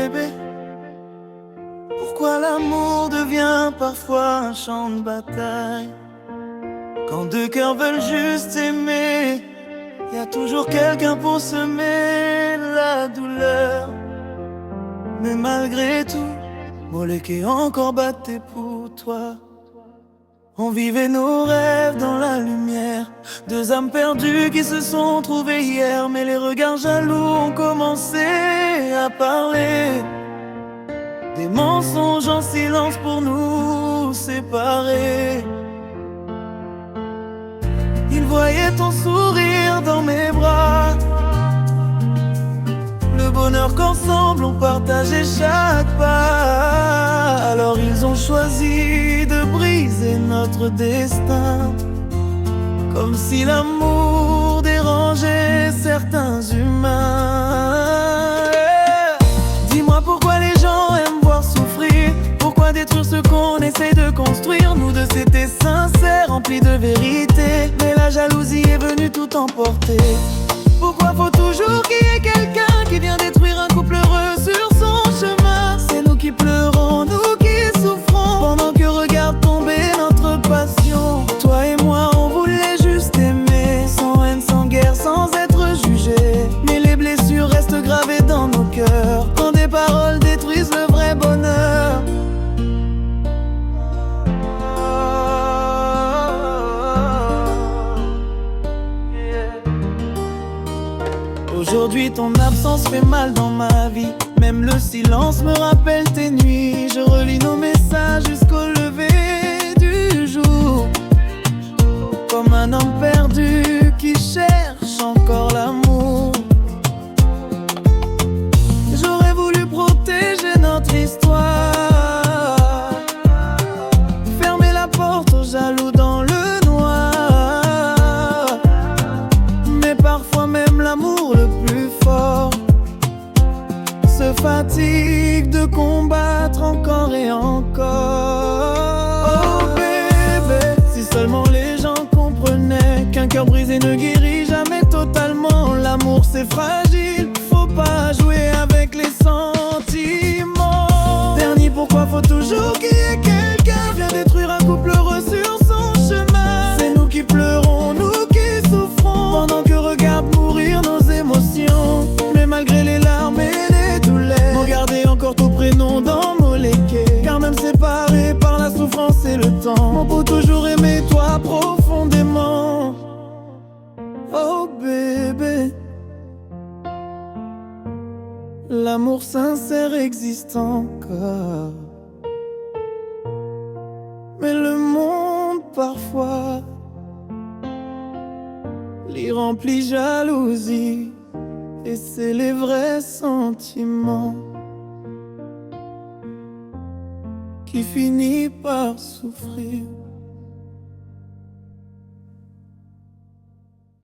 bébé. Pourquoi l'amour devient parfois un champ de bataille? Quand deux cœurs veulent juste aimer, y a toujours quelqu'un pour semer la douleur. Mais malgré tout, Moleke encore battait pour toi. On vivait nos rêves dans la lumière, deux âmes perdues qui se sont trouvées hier. Mais les regards jaloux ont commencé à parler, des mensonges en silence pour nous séparer. Ils voyaient ton sourire dans mes bras, le bonheur qu'ensemble on partageait chaque pas. Alors ils ont choisi de briser notre destin, comme si l'amour dérangeait certains humains. Dis-moi pourquoi les gens aiment voir souffrir, pourquoi détruire ce qu'on essaye de construire. Nous deux c'était sincère, rempli de vérité, mais la jalousie est venue tout emporter. Pourquoi faut toujours qu'il y ait quelqu'un qui vient détruire un couple heureux sur son chemin? C'est nous qui pleurons, nous qui souffrons, pendant que regarde tomber notre passion. Toi et moi on voulait juste aimer, sans haine, sans guerre, sans être jugé. Mais les blessures restent gravées dans nos cœurs, quand des paroles détruisent le vrai bonheur. Aujourd'hui ton absence fait mal dans ma vie, même le silence me rappelle tes nuits. Je relis nos messages jusqu'au lever du jour, comme un homme perdu qui cherche encore l'amour. J'aurais voulu protéger notre histoire, fermer la porte aux jaloux dans le noir. Mais parfois même l'amour le plus fort se fatigue de combattre encore et encore. Oh bébé, si seulement les gens comprenaient qu'un cœur brisé ne guérit jamais totalement. L'amour c'est fragile, faut pas jouer avec les sentiments. Dernier, pourquoi faut toujours qu'il y ait quelqu'un vient détruire un couple heureux sur son chemin? C'est nous qui pleurons, nous qui souffrons, pendant que regarde mourir nos émotions. Mais malgré les larmes et les douleurs, regardez encore ton prénom dans Moleke. Car même séparés par la souffrance et le temps, on peut toujours aimer toi profondément. Oh bébé, l'amour sincère existe encore, mais le monde parfois l'y remplit jalousie, et c'est les vrais sentiments qui finissent par souffrir.